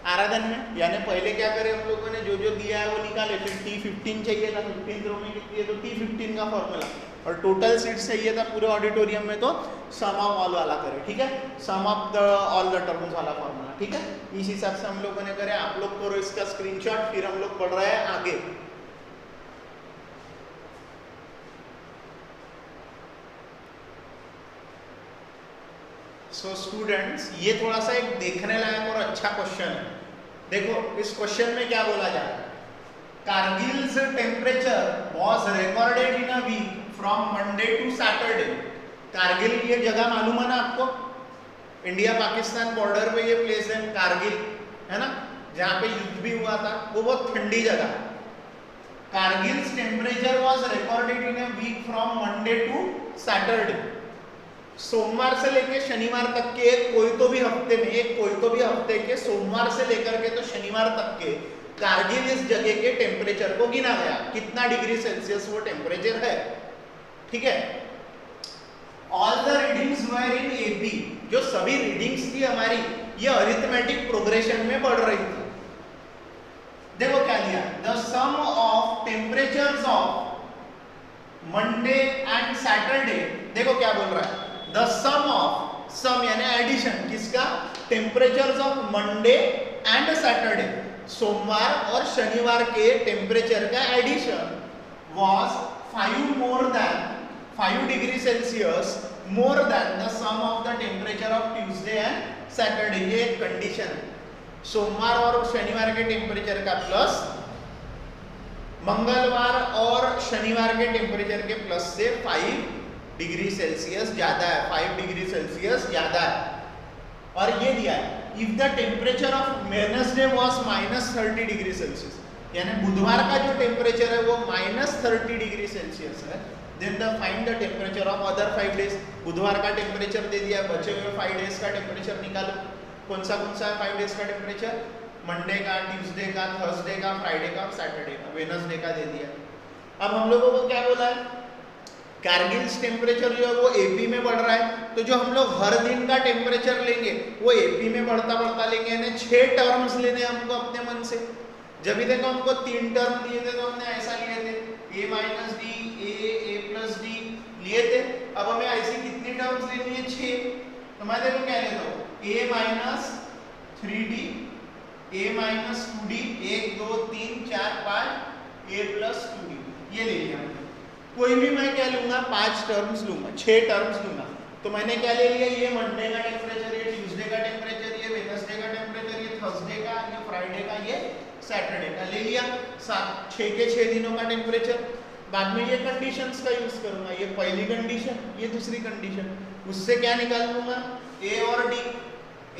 आराधन में यानी पहले क्या करें हम लोगों ने, जो जो दिया है वो निकाले, फिर T15 चाहिए था, 15th रो में कितनी है तो T15 का फॉर्मूला, और टोटल सीट्स चाहिए था पूरे ऑडिटोरियम में तो सम ऑफ ऑल वाला करें, ठीक है, sum of the all the terms वाला फॉर्मूला, ठीक है। इस हिसाब से हम लोगों ने करे। आप लोग करो इसका स्क्रीनशॉट, फिर हम लोग पढ़ रहे हैं आगे। सो स्टूडेंट्स, ये थोड़ा सा एक देखने लायक और अच्छा क्वेश्चन है। देखो इस क्वेश्चन में क्या बोला जा रहा है, Kargil's temperature was recorded in a week from Monday to Saturday. Kargil ये जगह मालूम है ना आपको, इंडिया पाकिस्तान बॉर्डर पे ये प्लेस है कारगिल, है ना, जहाँ पे युद्ध भी हुआ था, वो बहुत ठंडी जगह है। Kargil's temperature was recorded in a week from Monday to Saturday. सोमवार से लेके शनिवार तक के कोई तो भी हफ्ते के सोमवार से लेकर के तो शनिवार तक के कारगिल इस जगह के टेम्परेचर को गिना गया, कितना डिग्री सेल्सियस वो टेम्परेचर है, ठीक है। All the readings were in AP, जो सभी रीडिंग्स थी हमारी ये अरिथमेटिक प्रोग्रेशन में बढ़ रही थी। देखो क्या दिया, the sum of temperatures of Monday and Saturday. देखो क्या बोल रहा है, द सम ऑफ, सम यानी एडिशन किसका, temperatures of Monday and Saturday, सोमवार और शनिवार के टेम्परेचर का addition was 5 degree Celsius more than the sum of the temperature of Tuesday and Saturday. ये एक कंडीशन है, सोमवार और शनिवार के टेम्परेचर का प्लस मंगलवार और शनिवार के टेम्परेचर के प्लस से 5 डिग्री सेल्सियस ज्यादा है, 5 डिग्री सेल्सियस ज्यादा है। और ये दिया है, if the temperature of Wednesday was -30 degree Celsius, यानी बुधवार का जो टेम्परेचर है वो -30 डिग्री सेल्सियस है, then the find the temperature of other 5 days. बुधवार का टेम्परेचर दे दिया, बचे हुए 5 डेज का टेम्परेचर निकालो। कौन सा है 5 डेज का टेम्परेचर, मंडे का, ट्यूसडे का, थर्सडे का, फ्राइडे का और सैटरडे का, वेडनेसडे का दे दिया। अब हम लोगों को क्या बोला है, कारगिल टेम्परेचर जो है वो एपी में बढ़ रहा है, तो जो हम लोग हर दिन का टेम्परेचर लेंगे वो एपी में बढ़ता लेंगे, यानी 6 टर्म्स लेने हमको अपने मन से। जब भी देखो हमको 3 टर्म दिए थे तो हमने ऐसा लिए थे, a minus D, a plus D लिए थे। अब हमें ऐसी कितनी टर्म्स लेनी है, 6। तो मैं देखो क्या लेता हूँ, a minus 3d, a minus 2d, 1 2 3 A plus 2d, ये ले लिया मैंने। कोई भी मैं क्या लूंगा, 5 टर्म्स लूंगा, 6 टर्म्स लूंगा। तो मैंने क्या ले लिया, ये मंडे का टेम्परेचर, ये ट्यूसडे का टेम्परेचर, ये वेडनेसडे का टेम्परेचर, ये थर्सडे का, ये फ्राइडे का, ये सैटरडे का ले लिया। 6 के 6 दिनों का टेम्परेचर। बाद में ये कंडीशंस का यूज करूंगा, ये पहली कंडीशन, ये दूसरी कंडीशन, उससे क्या निकाल लूंगा, ए और डी।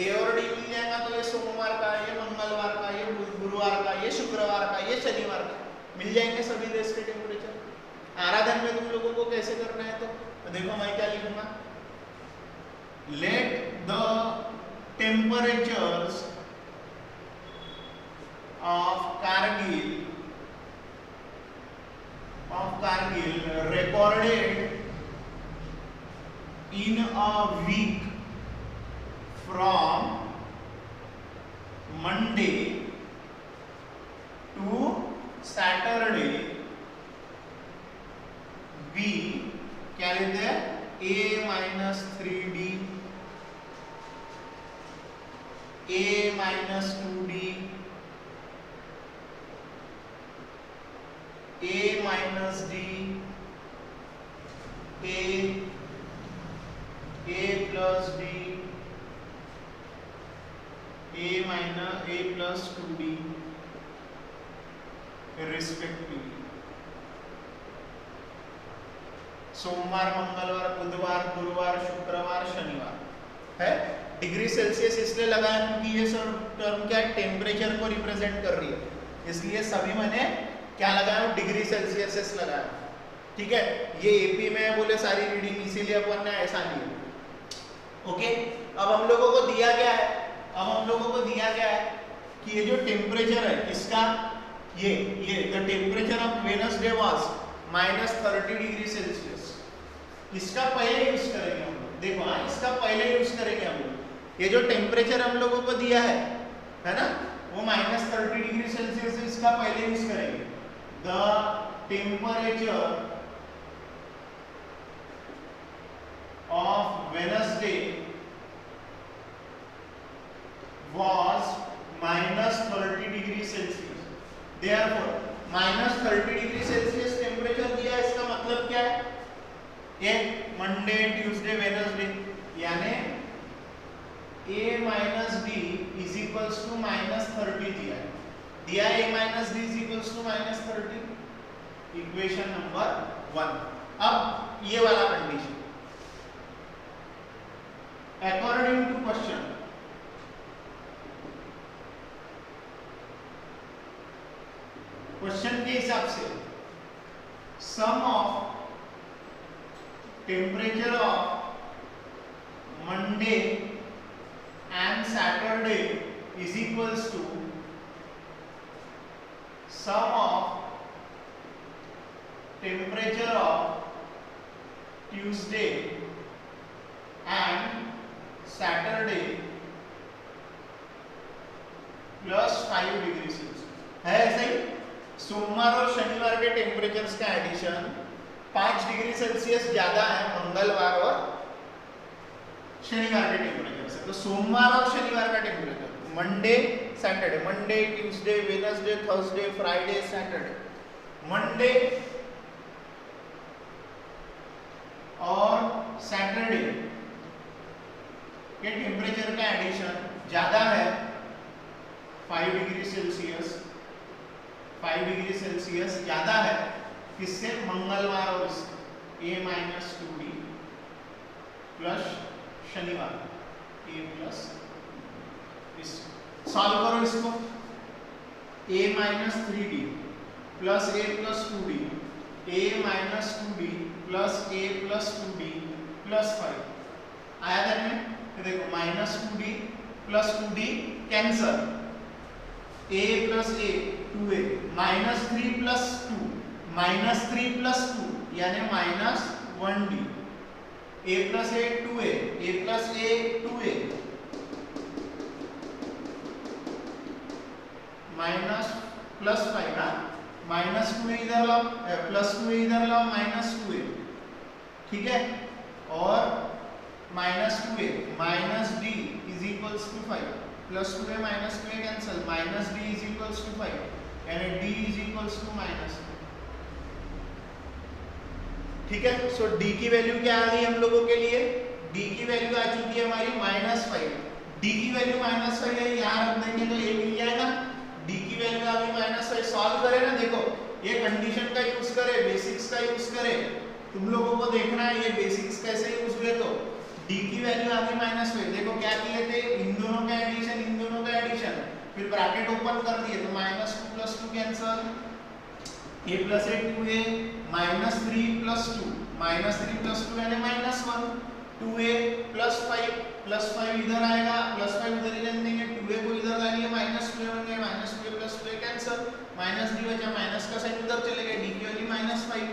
ए और डी मिल जाएगा तो ये सोमवार का, ये मंगलवार का, ये गुरुवार का, ये शुक्रवार का, ये शनिवार का, मिल जाएंगे सभी देश के टेम्परेचर। आराधन में तुम लोगों को कैसे करना है, तो देखो मैं क्या लिखूंगा, let the temperatures of Kargil recorded in a week from Monday to Saturday be क्या लेते हैं, a minus 3d, a minus 2d, a minus d, a plus d, a minus a plus 2d respectively। सोमवार, मंगलवार, बुधवार, गुरुवार, शुक्रवार, शनिवार है। डिग्री सेल्सियस इसलिए लगाया क्योंकि ये सब टर्म क्या टेम्परेचर को रिप्रेजेंट कर रही है, इसलिए सभी मैंने क्या लगाया, डिग्री सेल्सियस लगाया। ठीक है, ये एपी में बोले सारी रीडिंग, इसीलिए अपन ने ऐसा लिया। ओके, अब हम लोगों को दिया गया है, कि ये जो टेम्परेचर है किसका, ये the temperature of Wednesday was -30 degree Celsius. इसका पहले यूज करेंगे हम लोग, देखो हाँ, इसका पहले यूज करेंगे हम लोग। ये जो टेम्परेचर हम लोगों को दिया है ना, वो -30 डिग्री सेल्सियस है, इसका पहले यूज करेंगे। The temperature of Wednesday was -30 degree Celsius. Therefore, -30 degree Celsius temperature दिया, इसका मतलब क्या है, ये मंडे, ट्यूसडे, वेडनेसडे, यानी a minus d is equals to -30 दिया है, a minus d is equals to -30, equation number 1। अब ये वाला कंडीशन, अकॉर्डिंग टू क्वेश्चन, के हिसाब से sum of temperature of Monday and Saturday is equals to sum of temperature of Tuesday and Saturday plus 5 degree Celsius है। ऐसा ही सोमवार और शनिवार के टेम्परेचर्स का एडिशन 5 डिग्री सेल्सियस ज्यादा है मंगलवार और शनिवार के टेम्परेचर से। तो सोमवार और शनिवार का temperature, Monday Saturday, Monday Tuesday Wednesday Thursday Friday Saturday, Monday और सैटरडे के टेम्परेचर का एडिशन ज्यादा है 5 डिग्री सेल्सियस, 5 डिग्री सेल्सियस ज्यादा है किससे, मंगलवार और इससे, a minus 2d प्लस शनिवार a प्लस, सॉल्व करो इसको, a minus 3d plus a plus 2d, a minus 2d plus a plus 2d plus 5 आया घर में। देखो minus 2d plus 2d cancel, a plus a 2a, -3 plus 2 -3 plus 2 यानी -1d, a plus a 2a, a plus a 2a minus plus 5 ना, -2a इधर लाओ, plus 2a इधर लाओ, -2a, ठीक है, और -2a minus d is equals to 5, plus 2a minus 2a cancel, -d is equals to 5 यानी d इज इक्वल्स टू -1। ठीक है, सो d की वैल्यू क्या आ गई हम लोगों के लिए? d की वैल्यू आ चुकी है हमारी -5। d की वैल्यू -5 है, यहाँ रख देंगे तो a मिल जाएगा। d की वैल्यू आ गई -5। सॉल्व करें ना, देखो ये कंडीशन का यूज करे, बेसिक्स का यूज करे। तुम लोगों को देखना है ये बेसिक्स कैसे यूज हुए। तो d की वैल्यू आ गई -5। देखो क्या किए थे, इन दोनों का एडिशन, इन दोनों का एडिशन, फिर ब्रैकेट ओपन कर दिए तो -2 + 2 कैंसिल, a + a 2a, -3 + 2, -3 + 2 यानी -1, 2a + 5 इधर आएगा, +5 इधर ही रहने देंगे, 2a को इधर लाएंगे, -2a बन गए, -2a + 2a कैंसिल, -d बचा, माइनस का साइन उधर चलेगा, d की value -5।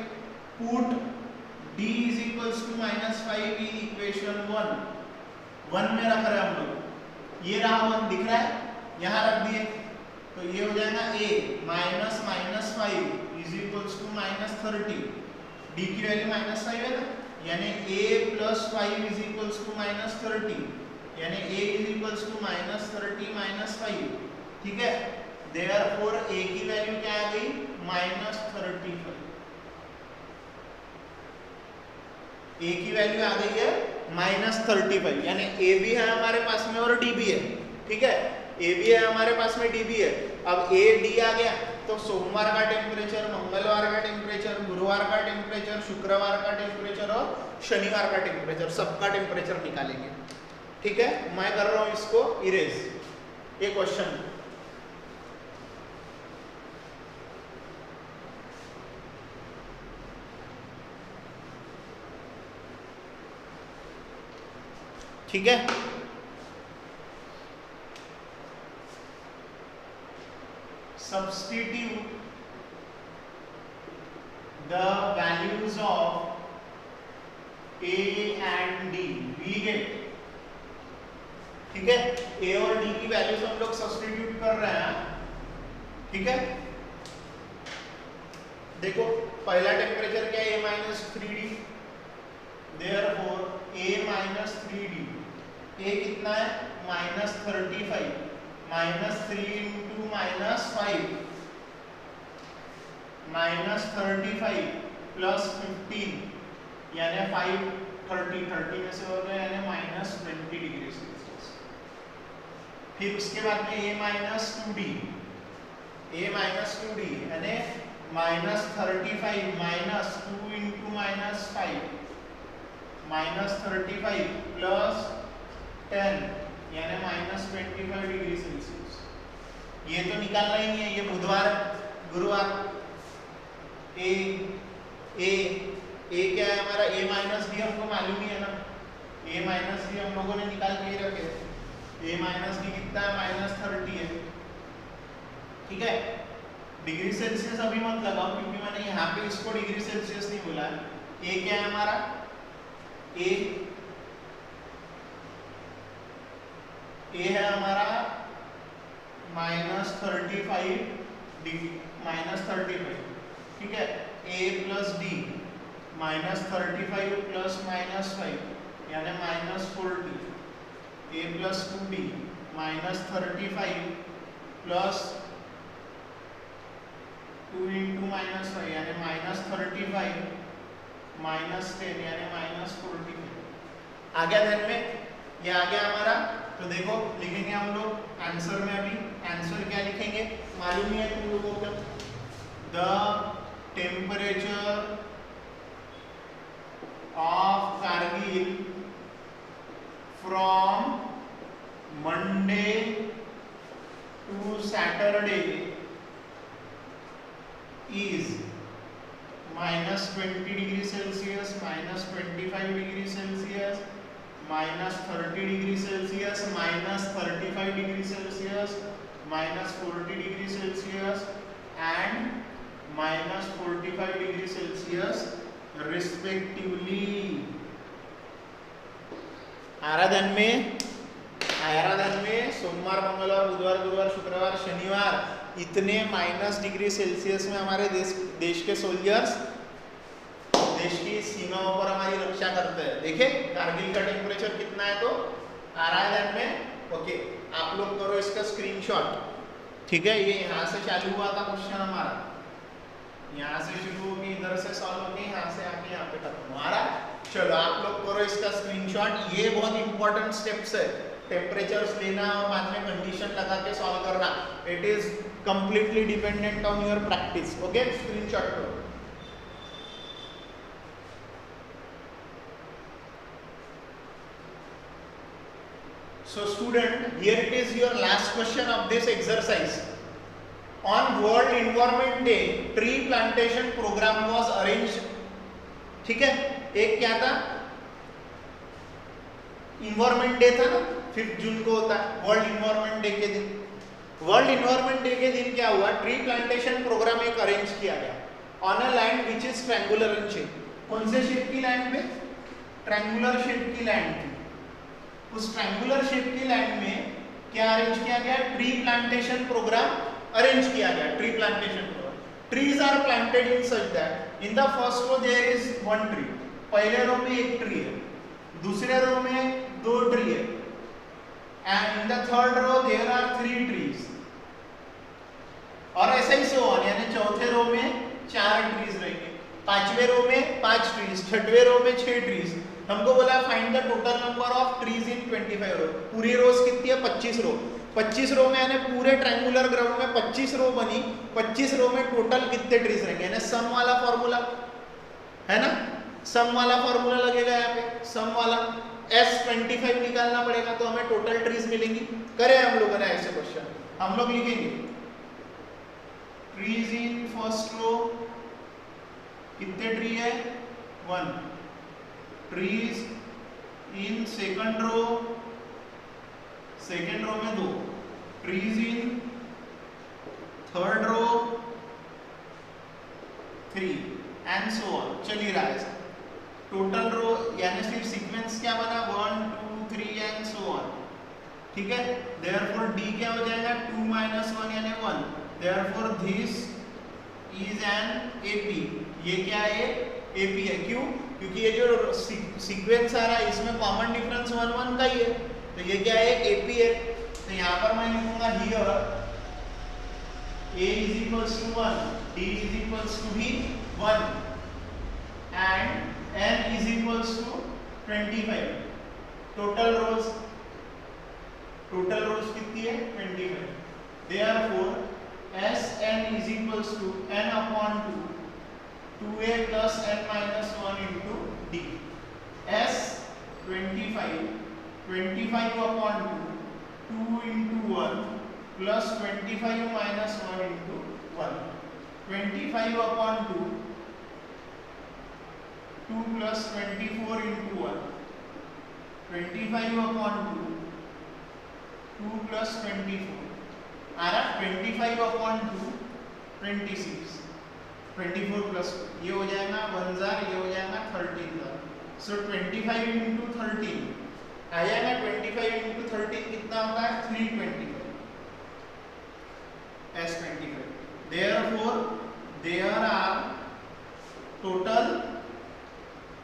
Put d is equals to -5 in equation 1 में रख रहे हैं हम लोग। ये रहा 1 दिख रहा है, यहाँ रख दिए तो ये हो जाएगा a -5 is equals to -30। d की वैल्यू -5 है ना, यानी a + 5 इज इक्वल्स टू -30, यानी a इज इक्वल्स टू -30 - 5। ठीक है, देयरफॉर a की वैल्यू क्या आ गई? -35। a की वैल्यू आ गई है -35, यानी a भी है हमारे पास में और d भी है। ठीक है, a भी है हमारे पास में, d भी है। अब a d आ गया तो सोमवार का टेम्परेचर, मंगलवार का टेम्परेचर, गुरुवार का टेम्परेचर, शुक्रवार का टेम्परेचर और शनिवार का टेम्परेचर, सबका टेम्परेचर निकालेंगे। ठीक है, मैं कर रहा हूं इसको इरेज। ये क्वेश्चन ठीक है, substitute the values of a and d, we get। ठीक है, a और d की वैल्यूज हम लोग सब्स्टिट्यूट कर रहे हैं। ठीक है, देखो पहला टेम्परेचर क्या है, a - 3d, therefore a - 3d, a कितना है -35, -3 × -5, -35 + 15 यानी 5, 30 में से हो गया यानी -20 डिग्री सेल्सियस। फिर उसके बाद में a - 2d, a - 2d यानी -35 - 2 × -5, -35 + 10 यानी -25 डिग्री सेल्सियस। ये तो निकालना ही नहीं है, ये बुधवार गुरुवार। a क्या है हमारा, a - d हमको मालूम ही है ना, a - d हम लोगों ने निकाल के रखे। a - d कितना है, -30 है। ठीक है, डिग्री सेल्सियस अभी मत लगाओ क्योंकि मैंने यहाँ पे इसको डिग्री सेल्सियस नहीं बोला है। a क्या है हमारा, a है हमारा -35 डिग्री, -35। ठीक है, a + d, -35 + -5 यानी -40, a + 2d, -35 + 2 × -5 यानी -35 - 10 यानी -45। आ गया ध्यान में, ये आ गया हमारा। तो देखो लिखेंगे हम लोग आंसर में, अभी आंसर क्या लिखेंगे मालूम ही है तुम लोगों को, the temperature of Kargil from Monday to Saturday is -20 degree Celsius, -25 degree Celsius, -30 degree Celsius, -35 degree Celsius, -40 degree Celsius and -45 degree Celsius respectively. आराधन में सोमवार, मंगलवार, बुधवार, गुरुवार, शुक्रवार, शनिवार इतने -डिग्री सेल्सियस में हमारे देश के सोल्जर्स देश की सीमाओं पर हमारी रक्षा करते हैं। देखे कारगिल का टेम्परेचर कितना है, तो आ रहा है ध्यान में। ओके, आप लोग करो इसका स्क्रीनशॉट। ठीक है, ये यहाँ से चालू हुआ था क्वेश्चन हमारा, यहाँ से शुरू होके इधर से सॉल्व होके यहाँ से आके यहाँ पे खत्म हमारा। चलो आप लोग करो इसका स्क्रीनशॉट। ये बहुत इंपॉर्टेंट स्टेप्स है, टेम्परेचर्स लेना और बाद में कंडीशन लगा के सॉल्व करना। It is completely dependent on your practice. Okay, screenshot करो। So student, here it is your last question of this exercise. On World Environment Day, tree plantation program was arranged. ठीक है, एक क्या था, environment day था ना, 5 जून को होता है वर्ल्ड इन्वायरमेंट डे के दिन। वर्ल्ड इन्वायरमेंट डे के दिन क्या हुआ, ट्री प्लांटेशन प्रोग्राम एक अरेंज किया गया on a land which is triangular in shape. कौन से शेप की लैंड पे, ट्रायंगुलर शेप की लैंड थी। उस ट्रायंगुलर शेप की लैंड में क्या अरेंज किया गया, ट्री प्लांटेशन प्रोग्राम अरेंज किया गया। Tree plantation programme, trees are planted in such that in the first row there is 1 tree. पहले रो में 1 ट्री है, दूसरे रो में 2 ट्री है, and in the third row there are 3 trees, और ऐसे ही सो ऑन, यानी चौथे रो में 4 ट्रीज रहेंगे, पांचवें रो में 5 ट्रीज, छठवें रो में 6 ट्रीज। हमको बोला find the total number of trees in 25 रो। पूरी रोज कितनी है, 25 रो। 25 रो में यानी पूरे ट्रायंगुलर ग्राउंड में 25 रो बनी, 25 रो में टोटल कितने ट्रीज रहेंगे, यानी सम वाला फॉर्मूला है ना, सम वाला फॉर्मूला लगेगा यहाँ पे, सम वाला S25 निकालना पड़ेगा तो हमें टोटल ट्रीज मिलेंगी। करें हम लोगों ने ऐसे क्वेश्चन, हम लोग लिखेंगे ट्रीज इन फर्स्ट रो, कितने ट्री है, 1। Trees in second row, second row में 2। Trees in third row 3 and so on, चल ही रहा है। टोटल रो यानी सिर्फ सीक्वेंस क्या बना, 1 2 3 एंड सो ऑन। ठीक है, देयरफॉर डी क्या हो जाएगा, 2 - 1 यानी 1। Therefore this is an AP. ये क्या है, एपी है। क्यों, क्योंकि ये जो सीक्वेंस आ रहा है इसमें कॉमन डिफरेंस 1 1 का ही है, तो ये क्या है, एपी है। तो यहाँ पर मैं लिखूंगा here a is equals to 1, d is equals to भी 1 and n is equals to 25। Total रोज कितनी है, 25। Therefore Sn is equals to n upon 2, 2a plus n minus 1 into d। S 25 upon 2, 2 into 1 plus 25 minus 1 into 1। 25 upon 2, 2 plus 24 into 1। 25 upon 2, 2 plus 24 आ रहा, 25 upon 2 26, 24 plus ये हो जाएगा 1000, ये हो जाएगा 13000। सो 25 into 13 आ जाएगा, 25 into 13 कितना होता है, 325। S25। Therefore there are total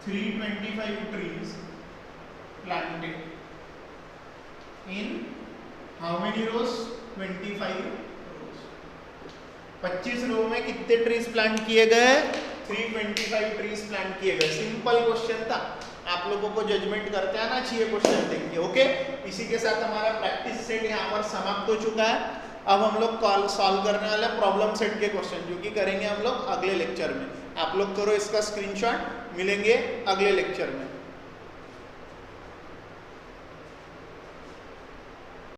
325 trees planted in how many rows, 25 rows। 25 रो में कितने ट्रीज प्लांट किए गए, 325 ट्रीज प्लांट किए गए। सिंपल क्वेश्चन था, आप लोगों को जजमेंट करते आना चाहिए क्वेश्चन देख के। ओके, इसी के साथ हमारा प्रैक्टिस सेट यहाँ पर समाप्त हो चुका है। अब हम लोग सॉल्व करने वाले प्रॉब्लम सेट के क्वेश्चन, जो कि करेंगे हम लोग अगले लेक्चर में। आप लोग करो इसका स्क्रीनशॉट, मिलेंगे अगले लेक्चर में।